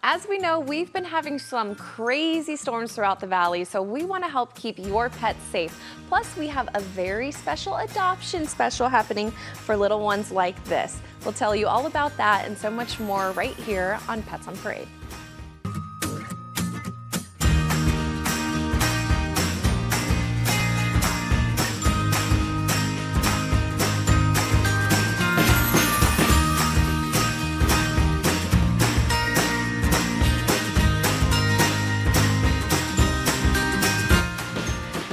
As we know, we've been having some crazy storms throughout the valley, so we want to help keep your pets safe. Plus, we have a very special adoption special happening for little ones like this. We'll tell you all about that and so much more right here on Pets on Parade.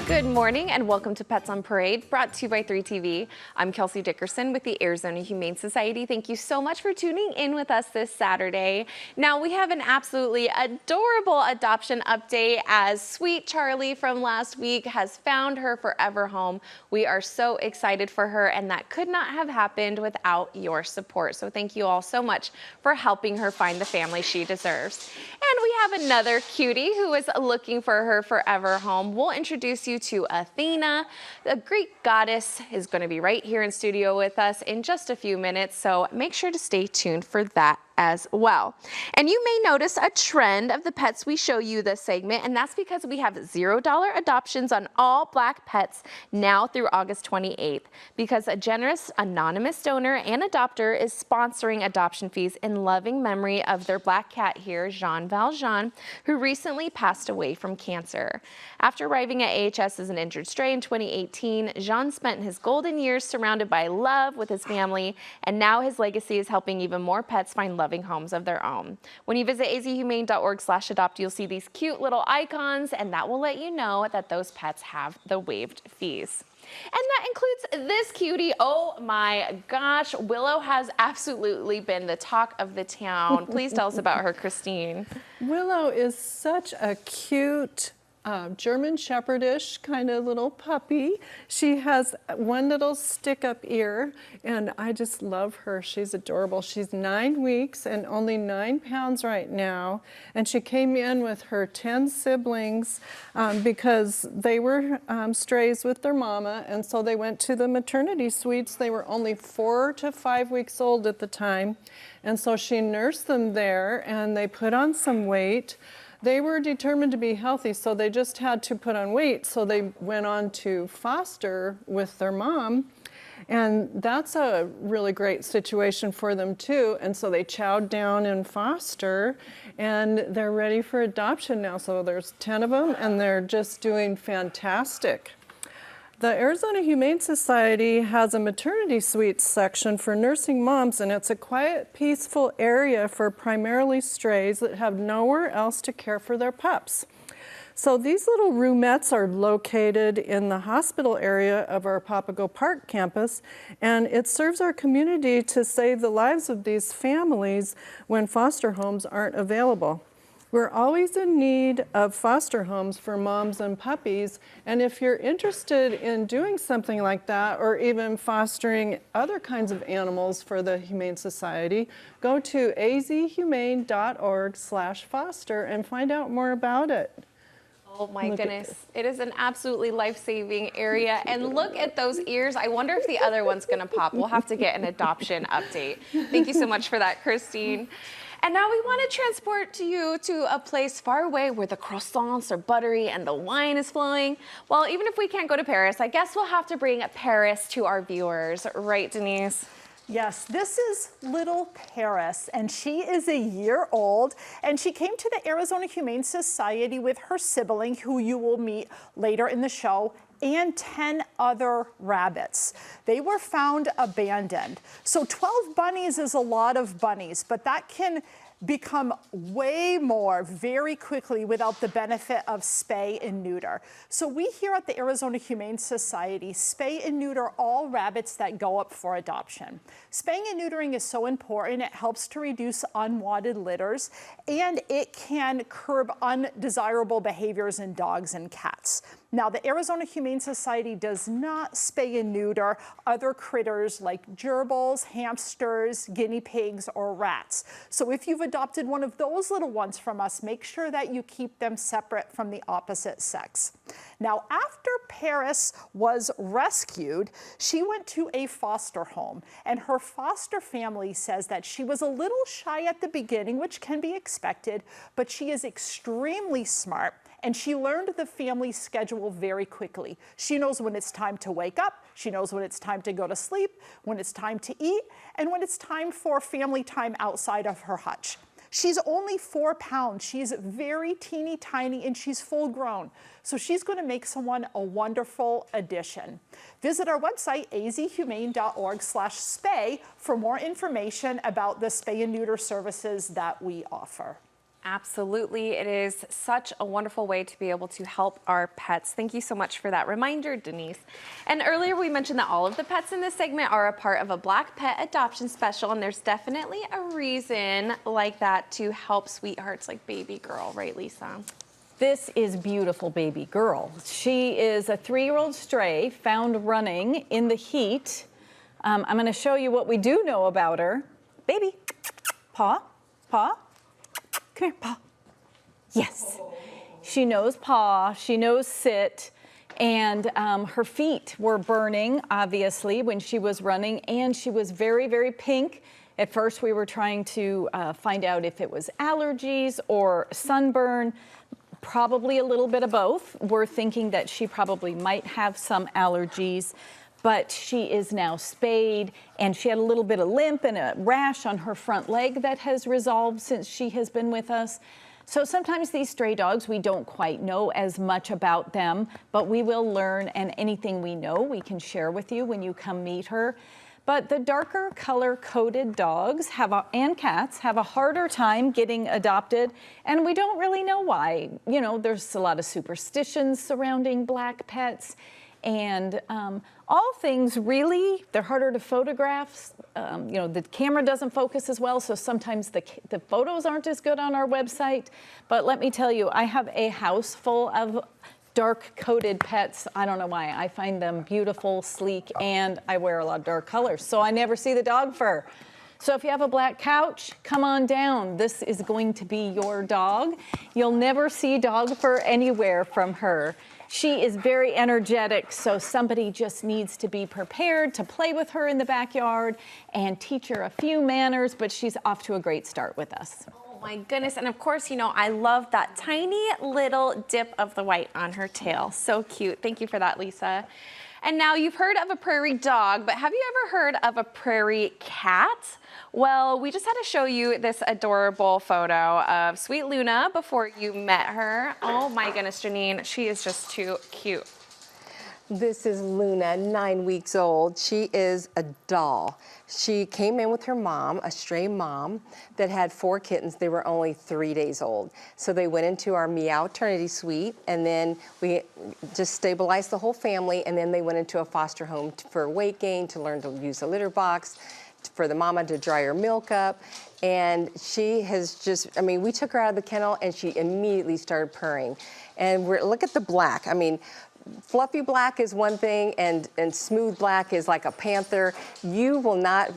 Good morning and welcome to Pets on Parade, brought to you by 3TV. I'm Kelsey Dickerson with the Arizona Humane Society. Thank you so much for tuning in with us this Saturday. Now we have an absolutely adorable adoption update as sweet Charlie from last week has found her forever home. We are so excited for her, and that could not have happened without your support. So thank you all so much for helping her find the family she deserves. And we have another cutie who is looking for her forever home. We'll introduce you to Athena. The Greek goddess is going to be right here in studio with us in just a few minutes, so make sure to stay tuned for that as well. And you may notice a trend of the pets we show you this segment, and that's because we have $0 adoptions on all black pets now through August 28th, because a generous anonymous donor and adopter is sponsoring adoption fees in loving memory of their black cat here, Valjean, who recently passed away from cancer. After arriving at AHS as an injured stray in 2018, Jean spent his golden years surrounded by love with his family, and now his legacy is helping even more pets find loving homes of their own. When you visit azhumane.org/adopt, you'll see these cute little icons, and that will let you know that those pets have the waived fees. And that includes this cutie. Oh my gosh, Willow has absolutely been the talk of the town. Please tell us about her, Christine. Willow is such a cute German Shepherdish kind of little puppy. She has one little stick-up ear, and I just love her. She's adorable. She's 9 weeks and only 9 pounds right now, and she came in with her 10 siblings because they were strays with their mama, and so they went to the maternity suites. They were only 4 to 5 weeks old at the time, and so she nursed them there, and they put on some weight. They were determined to be healthy, so they just had to put on weight. So they went on to foster with their mom, and that's a really great situation for them too. And so they chowed down in foster, and they're ready for adoption now. So there's 10 of them, and they're just doing fantastic. The Arizona Humane Society has a maternity suite section for nursing moms, and it's a quiet, peaceful area for primarily strays that have nowhere else to care for their pups. So these little roomettes are located in the hospital area of our Papago Park campus, and it serves our community to save the lives of these families when foster homes aren't available. We're always in need of foster homes for moms and puppies, and if you're interested in doing something like that, or even fostering other kinds of animals for the Humane Society, go to azhumane.org/foster and find out more about it. Oh my goodness, it is an absolutely life-saving area. And look at those ears. I wonder if the other one's gonna pop. We'll have to get an adoption update. Thank you so much for that, Christine. And now we want to transport you to a place far away where the croissants are buttery and the wine is flowing. Well, even if we can't go to Paris, I guess we'll have to bring Paris to our viewers. Right, Denise? Yes, this is little Paris, and she is a year old, and she came to the Arizona Humane Society with her sibling, who you will meet later in the show, and 10 other rabbits. They were found abandoned. So 12 bunnies is a lot of bunnies, but that can become way more very quickly without the benefit of spay and neuter. So we here at the Arizona Humane Society spay and neuter all rabbits that go up for adoption. Spaying and neutering is so important. It helps to reduce unwanted litters, and it can curb undesirable behaviors in dogs and cats. Now, the Arizona Humane Society does not spay and neuter other critters like gerbils, hamsters, guinea pigs, or rats. So if you've adopted one of those little ones from us, make sure that you keep them separate from the opposite sex. Now, after Paris was rescued, she went to a foster home, and her foster family says that she was a little shy at the beginning, which can be expected, but she is extremely smart, and she learned the family schedule very quickly. She knows when it's time to wake up, she knows when it's time to go to sleep, when it's time to eat, and when it's time for family time outside of her hutch. She's only 4 pounds. She's very teeny tiny and she's full grown. So she's going to make someone a wonderful addition. Visit our website, azhumane.org/spay for more information about the spay and neuter services that we offer. Absolutely. It is such a wonderful way to be able to help our pets. Thank you so much for that reminder, Denise. And earlier we mentioned that all of the pets in this segment are a part of a Black Pet Adoption Special, and there's definitely a reason like that to help sweethearts like Baby Girl, right, Lisa? This is beautiful Baby Girl. She is a 3-year-old stray found running in the heat. I'm going to show you what we do know about her. Baby, paw, paw. Come here, paw. Yes. She knows paw, she knows sit, and her feet were burning, obviously, when she was running, and she was very, very pink. At first, we were trying to find out if it was allergies or sunburn, probably a little bit of both. We're thinking that she probably might have some allergies, but she is now spayed, and she had a little bit of limp and a rash on her front leg that has resolved since she has been with us. So sometimes these stray dogs, we don't quite know as much about them, but we will learn, and anything we know we can share with you when you come meet her. But the darker color-coded dogs and cats have a harder time getting adopted, and we don't really know why. You know, there's a lot of superstitions surrounding black pets, and all things really, they're harder to photograph. You know, the camera doesn't focus as well, so sometimes the photos aren't as good on our website. But let me tell you, I have a house full of dark-coated pets. I don't know why. I find them beautiful, sleek, and I wear a lot of dark colors, so I never see the dog fur. So if you have a black couch, come on down. This is going to be your dog. You'll never see dog fur anywhere from her. She is very energetic, so somebody just needs to be prepared to play with her in the backyard and teach her a few manners, but she's off to a great start with us. Oh my goodness, and of course, you know, I love that tiny little dip of the white on her tail. So cute. Thank you for that, Lisa. And now you've heard of a prairie dog, but have you ever heard of a prairie cat? Well, we just had to show you this adorable photo of sweet Luna before you met her. Oh my goodness, Janine, she is just too cute. This is Luna, 9 weeks old. She is a doll. She came in with her mom, a stray mom, that had 4 kittens. They were only 3 days old. So they went into our Meowternity suite, and then we just stabilized the whole family, and then they went into a foster home for weight gain, to learn to use a litter box, for the mama to dry her milk up. And she has just, I mean, we took her out of the kennel, and she immediately started purring. And look at the black. I mean, fluffy black is one thing, and smooth black is like a panther. You will not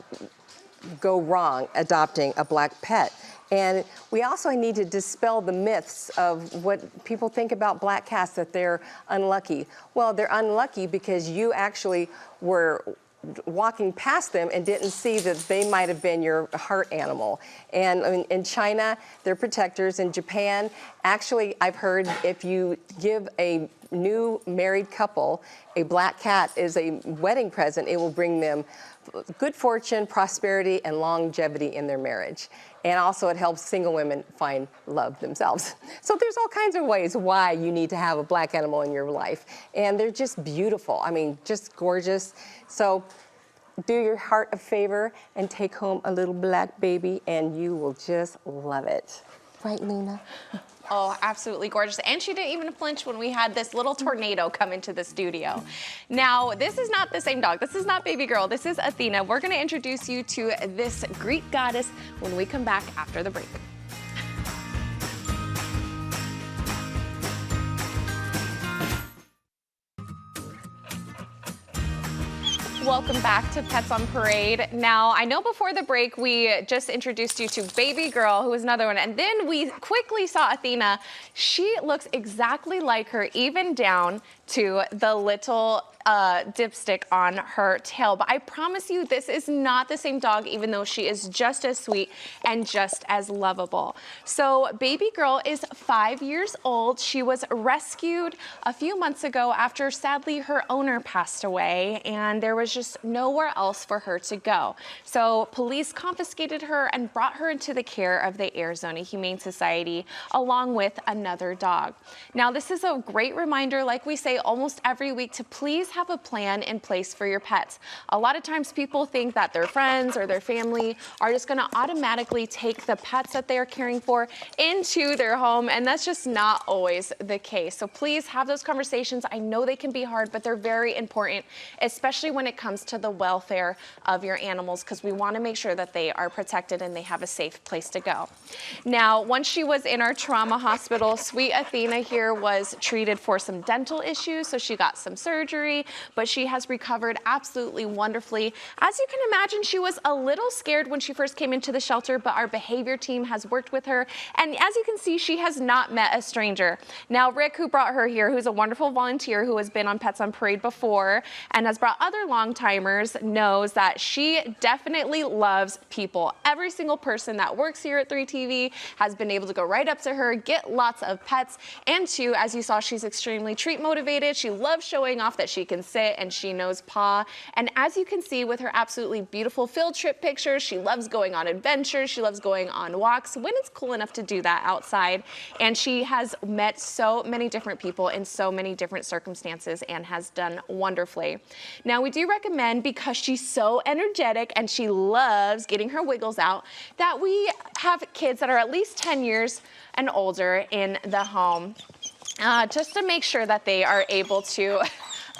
go wrong adopting a black pet. And we also need to dispel the myths of what people think about black cats, that they're unlucky. Well, they're unlucky because you actually were walking past them and didn't see that they might have been your heart animal. And in China, they're protectors. In Japan, actually, I've heard if you give a new married couple a black cat as a wedding present, it will bring them good fortune, prosperity, and longevity in their marriage. And also it helps single women find love themselves. So there's all kinds of ways why you need to have a black animal in your life. And they're just beautiful. I mean, just gorgeous. So do your heart a favor and take home a little black baby, and you will just love it. Right, Luna? Oh, absolutely gorgeous. And she didn't even flinch when we had this little tornado come into the studio. Now, this is not the same dog. This is not Baby Girl. This is Athena. We're going to introduce you to this Greek goddess when we come back after the break. Welcome back to Pets on Parade. Now, I know before the break, we just introduced you to Baby Girl, who was another one, and then we quickly saw Athena. She looks exactly like her, even down to the little dipstick on her tail. But I promise you, this is not the same dog, even though she is just as sweet and just as lovable. So Baby Girl is 5 years old. She was rescued a few months ago after, sadly, her owner passed away, and there was just nowhere else for her to go. So police confiscated her and brought her into the care of the Arizona Humane Society, along with another dog. Now, this is a great reminder, like we say almost every week, to please have a plan in place for your pets. A lot of times people think that their friends or their family are just gonna automatically take the pets that they are caring for into their home, and that's just not always the case. So please have those conversations. I know they can be hard, but they're very important, especially when it comes to the welfare of your animals, because we wanna make sure that they are protected and they have a safe place to go. Now, once she was in our trauma hospital, sweet Athena here was treated for some dental issues, so she got some surgery, but she has recovered absolutely wonderfully. As you can imagine, she was a little scared when she first came into the shelter, but our behavior team has worked with her, and as you can see, she has not met a stranger. Now, Rick, who brought her here, who's a wonderful volunteer who has been on Pets on Parade before and has brought other long-timers, knows that she definitely loves people. Every single person that works here at 3TV has been able to go right up to her, get lots of pets, and too, as you saw, she's extremely treat motivated. She loves showing off that she can sit and she knows paw. And as you can see with her absolutely beautiful field trip pictures, she loves going on adventures. She loves going on walks when it's cool enough to do that outside. And she has met so many different people in so many different circumstances and has done wonderfully. Now, we do recommend, because she's so energetic and she loves getting her wiggles out, that we have kids that are at least 10 years and older in the home, just to make sure that they are able to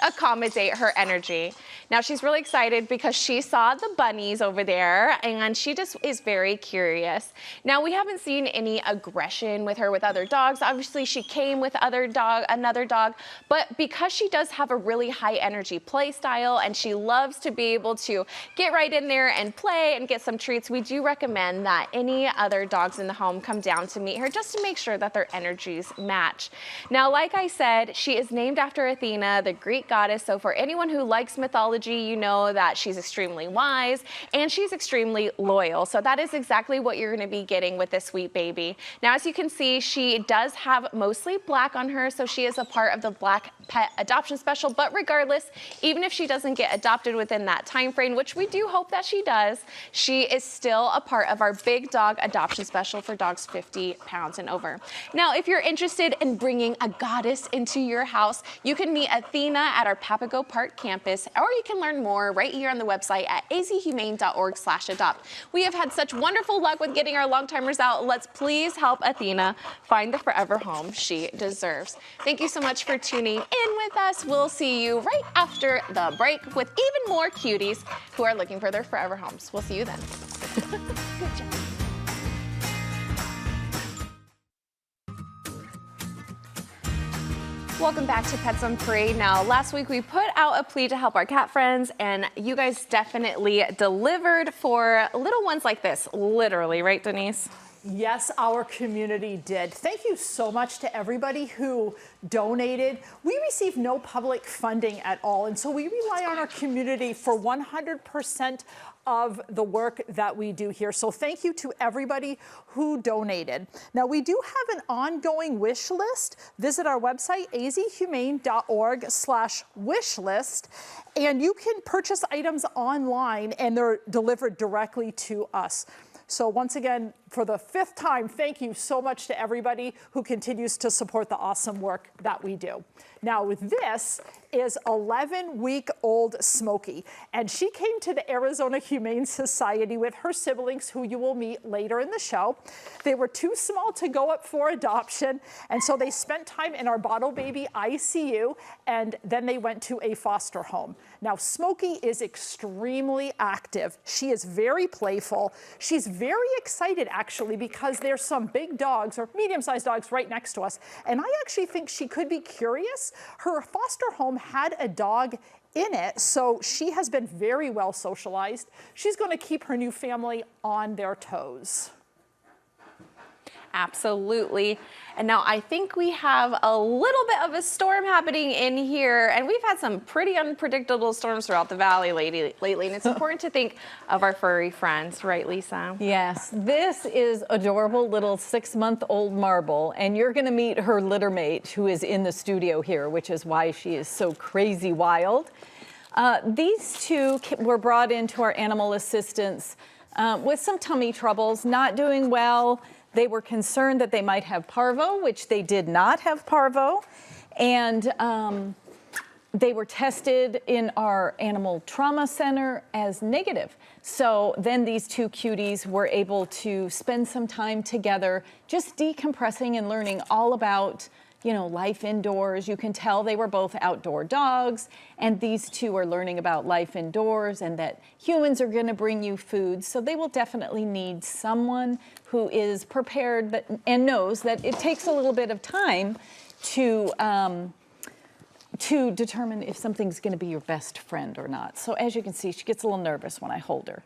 accommodate her energy. Now, she's really excited because she saw the bunnies over there and she just is very curious. Now, we haven't seen any aggression with her with other dogs. Obviously, she came with another dog, but because she does have a really high energy play style and she loves to be able to get right in there and play and get some treats, we do recommend that any other dogs in the home come down to meet her just to make sure that their energies match. Now, like I said, she is named after Athena, the Greek goddess. So for anyone who likes mythology, you know that she's extremely wise and she's extremely loyal. So that is exactly what you're going to be getting with this sweet baby. Now, as you can see, she does have mostly black on her, so she is a part of the Black Pet Adoption Special. But regardless, even if she doesn't get adopted within that time frame, which we do hope that she does, she is still a part of our Big Dog Adoption Special for dogs 50 pounds and over. Now, if you're interested in bringing a goddess into your house, you can meet Athena at our Papago Park campus, or you can learn more right here on the website at azhumane.org/adopt. We have had such wonderful luck with getting our long-timers out. Let's please help Athena find the forever home she deserves. Thank you so much for tuning in with us. We'll see you right after the break with even more cuties who are looking for their forever homes. We'll see you then. Good job. Welcome back to Pets on Parade. Now, last week we put out a plea to help our cat friends, and you guys definitely delivered for little ones like this, literally, right, Denise? Yes, our community did. Thank you so much to everybody who donated. We receive no public funding at all, and so we rely on our community for 100% of the work that we do here. So thank you to everybody who donated. Now, we do have an ongoing wish list. Visit our website, azhumane.org/wish list, and you can purchase items online and they're delivered directly to us. So once again, for the 5th time, thank you so much to everybody who continues to support the awesome work that we do. Now, this is 11-week-old Smokey, and she came to the Arizona Humane Society with her siblings, who you will meet later in the show. They were too small to go up for adoption, and so they spent time in our bottle baby ICU, and then they went to a foster home. Now, Smokey is extremely active. She is very playful. She's very excited, actually, because there's some big dogs or medium-sized dogs right next to us, and I actually think she could be curious. Her foster home had a dog in it, so she has been very well socialized. She's going to keep her new family on their toes. Absolutely. And now I think we have a little bit of a storm happening in here, and we've had some pretty unpredictable storms throughout the valley lately, and it's important to think of our furry friends, right, Lisa? Yes, this is adorable little 6-month-old Marble, and you're going to meet her litter mate who is in the studio here, which is why she is so crazy wild. These two were brought into our animal assistance with some tummy troubles, not doing well. They were concerned that they might have parvo, which they did not have parvo. And they were tested in our animal trauma center as negative. So then these two cuties were able to spend some time together, just decompressing and learning all about, you know, life indoors. You can tell they were both outdoor dogs, and these two are learning about life indoors and that humans are going to bring you food. So they will definitely need someone who is prepared and knows that it takes a little bit of time to determine if something's going to be your best friend or not. So as you can see, she gets a little nervous when I hold her.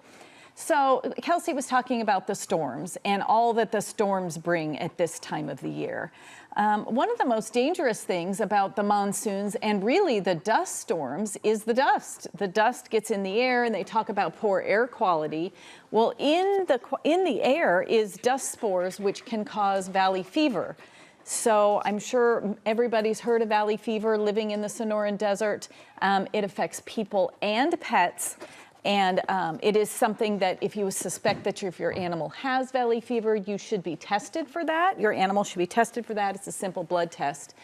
So Kelsey was talking about the storms and all that the storms bring at this time of the year. One of the most dangerous things about the monsoons and really the dust storms is the dust. The dust gets in the air, and they talk about poor air quality. Well, in the air is dust spores, which can cause valley fever. So I'm sure everybody's heard of valley fever living in the Sonoran Desert. It affects people and pets. And it is something that if you suspect that if your animal has valley fever, you should be tested for that. Your animal should be tested for that. It's a simple blood test.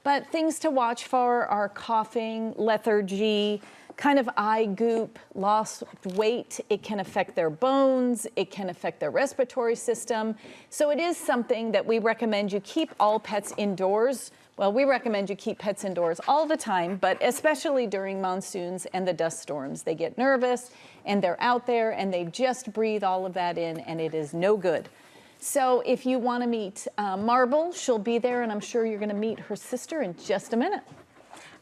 But things to watch for are coughing, lethargy, kind of eye goop, lost weight. It can affect their bones. It can affect their respiratory system. So it is something that we recommend you keep all pets indoors. Well, we recommend you keep pets indoors all the time, but especially during monsoons and the dust storms. They get nervous, and they're out there, and they just breathe all of that in, and it is no good. So if you want to meet Marble, she'll be there, and I'm sure you're going to meet her sister in just a minute.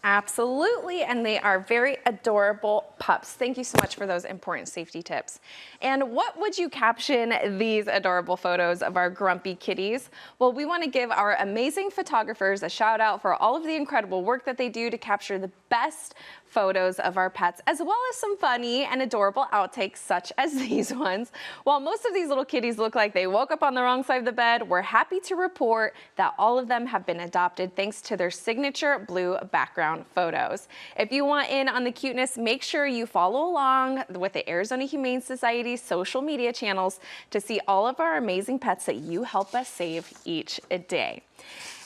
Absolutely, and they are very adorable pups. Thank you so much for those important safety tips. And what would you caption these adorable photos of our grumpy kitties? Well, we want to give our amazing photographers a shout out for all of the incredible work that they do to capture the best photos of our pets, as well as some funny and adorable outtakes such as these ones. While most of these little kitties look like they woke up on the wrong side of the bed, we're happy to report that all of them have been adopted thanks to their signature blue background photos. If you want in on the cuteness, make sure you follow along with the Arizona Humane Society social media channels to see all of our amazing pets that you help us save each day.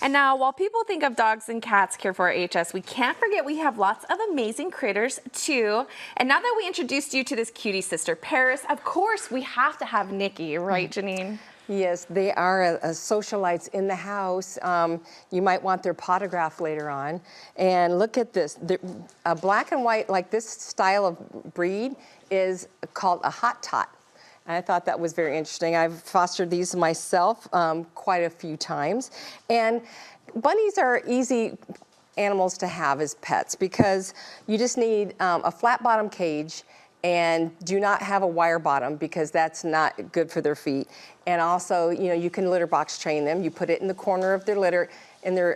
And now, while people think of dogs and cats cared for at AHS, we can't forget we have lots of amazing critters too. And now that we introduced you to this cutie sister, Paris, of course we have to have Nikki, right, Janine? Yes, they are socialites in the house. You might want their potograph later on. And look at this. A black and white, like this style of breed, is called a hot tot. And I thought that was very interesting. I've fostered these myself quite a few times. And bunnies are easy animals to have as pets because you just need a flat bottom cage and do not have a wire bottom because that's not good for their feet. And also, you know, you can litter box train them. You put it in the corner of their litter in their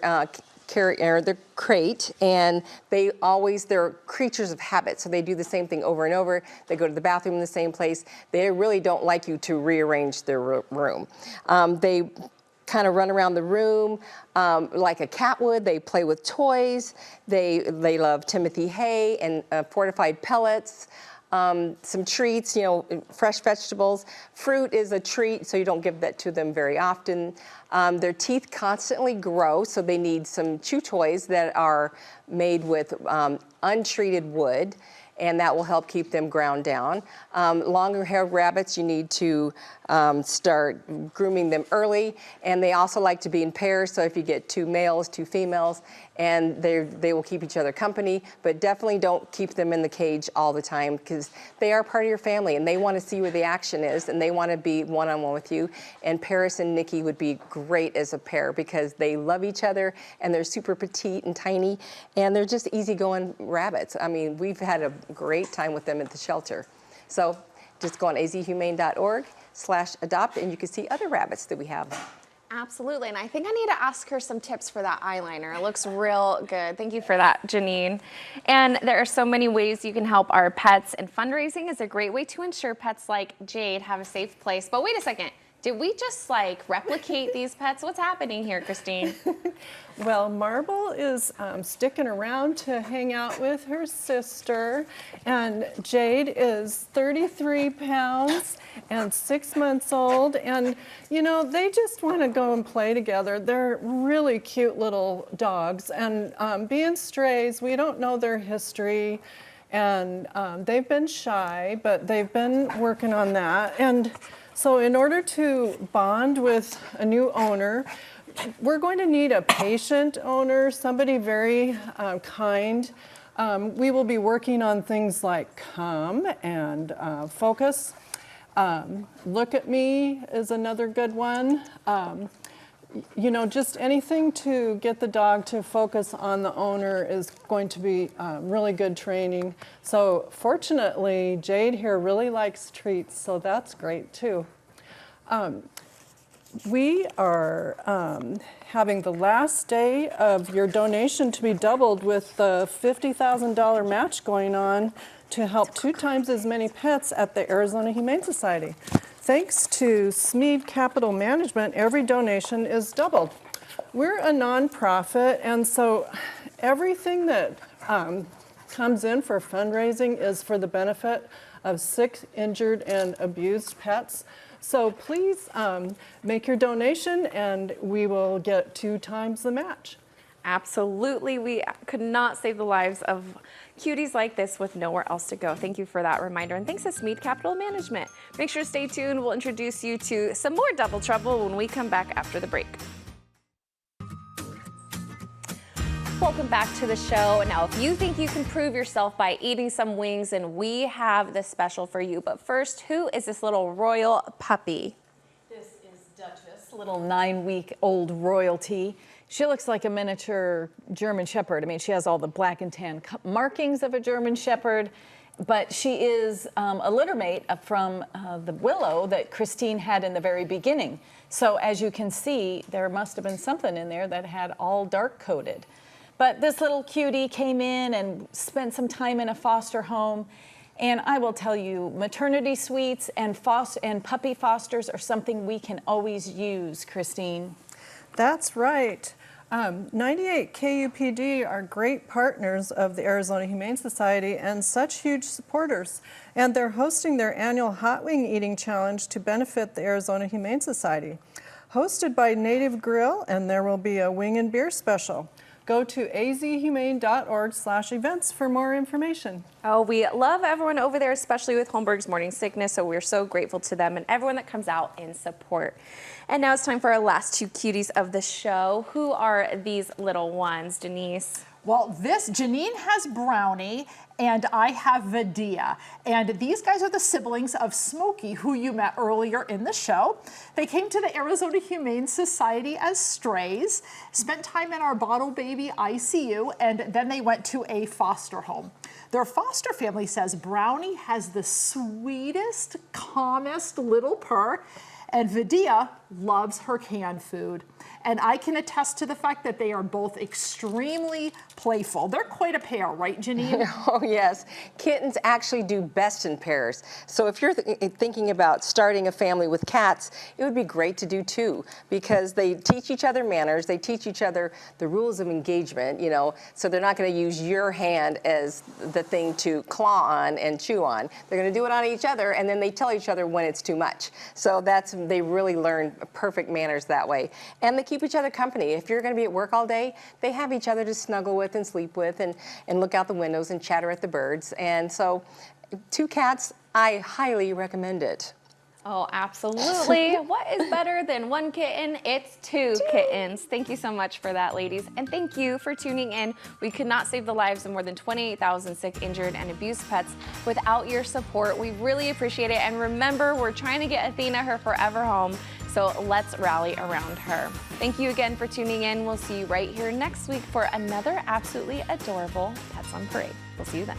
their crate, and they're creatures of habit, so they do the same thing over and over. They go to the bathroom in the same place. They really don't like you to rearrange their room. They kind of run around the room like a cat would. They play with toys. They love Timothy hay and fortified pellets. Some treats, you know, fresh vegetables. Fruit is a treat, so you don't give that to them very often. Their teeth constantly grow, so they need some chew toys that are made with untreated wood. and that will help keep them ground down. Longer-haired rabbits, you need to start grooming them early, and they also like to be in pairs, so if you get 2 males, 2 females, and they will keep each other company, but definitely don't keep them in the cage all the time because they are part of your family and they want to see where the action is and they want to be one-on-one with you. And Paris and Nikki would be great as a pair because they love each other and they're super petite and tiny and they're just easygoing rabbits. I mean, we've had a great time with them at the shelter. So just go on azhumane.org/adopt and you can see other rabbits that we have. Absolutely, and I think I need to ask her some tips for that eyeliner. It looks real good. Thank you for that, Janine. And there are so many ways you can help our pets, and fundraising is a great way to ensure pets like Jade have a safe place. But wait a second, did we just like replicate these pets? What's happening here, Christine? Well, Marble is sticking around to hang out with her sister, and Jade is 33 pounds and 6 months old, and you know, they just want to go and play together. They're really cute little dogs, and being strays, we don't know their history, and they've been shy, but they've been working on that. And so in order to bond with a new owner, we're going to need a patient owner, somebody very kind. We will be working on things like come and focus. Look at me is another good one. You know, just anything to get the dog to focus on the owner is going to be really good training. So fortunately, Jade here really likes treats, so that's great too. We are having the last day of your donation to be doubled with the $50,000 match going on to help 2 times as many pets at the Arizona Humane Society. Thanks to Smead Capital Management, every donation is doubled. We're a nonprofit, and so everything that comes in for fundraising is for the benefit of sick, injured, and abused pets. So please make your donation and we will get 2 times the match. Absolutely. We could not save the lives of cuties like this with nowhere else to go. Thank you for that reminder. And thanks to Smead Capital Management. Make sure to stay tuned. We'll introduce you to some more Double Trouble when we come back after the break. Welcome back to the show. Now, if you think you can prove yourself by eating some wings, and we have this special for you. But first, who is this little royal puppy? This is Duchess, little 9-week-old royalty. She looks like a miniature German Shepherd. I mean, she has all the black and tan markings of a German Shepherd, but she is a litter mate from the Willow that Christine had in the very beginning. So as you can see, there must have been something in there that had all dark coated. But this little cutie came in and spent some time in a foster home. And I will tell you, maternity suites and puppy fosters are something we can always use, Christine. That's right. 98 KUPD are great partners of the Arizona Humane Society and such huge supporters. And they're hosting their annual Hot Wing Eating Challenge to benefit the Arizona Humane Society. Hosted by Native Grill, and there will be a wing and beer special. Go to azhumane.org/events for more information. Oh, we love everyone over there, especially with Holmberg's Morning Sickness, so we're so grateful to them and everyone that comes out in support. And now it's time for our last 2 cuties of the show. Who are these little ones, Denise? Well, Janine has Brownie, and I have Vidya. And these guys are the siblings of Smokey, who you met earlier in the show. They came to the Arizona Humane Society as strays, spent time in our bottle baby ICU, and then they went to a foster home. Their foster family says Brownie has the sweetest, calmest little purr, and Vidya loves her canned food. And I can attest to the fact that they are both extremely playful. They're quite a pair, right, Janine? Oh, yes. Kittens actually do best in pairs. So if you're thinking about starting a family with cats, it would be great to do 2 because they teach each other manners. They teach each other the rules of engagement, you know, so they're not going to use your hand as the thing to claw on and chew on. They're going to do it on each other, and then they tell each other when it's too much. So they really learn perfect manners that way. And they keep each other company. If you're going to be at work all day, they have each other to snuggle with and sleep with and look out the windows and chatter at the birds. And so 2 cats, I highly recommend it. Oh, absolutely. What is better than 1 kitten? It's 2 kittens. Thank you so much for that, ladies. And thank you for tuning in. We could not save the lives of more than 28,000 sick, injured, and abused pets without your support. We really appreciate it. And remember, we're trying to get Athena her forever home. So let's rally around her. Thank you again for tuning in. We'll see you right here next week for another absolutely adorable Pets on Parade. We'll see you then.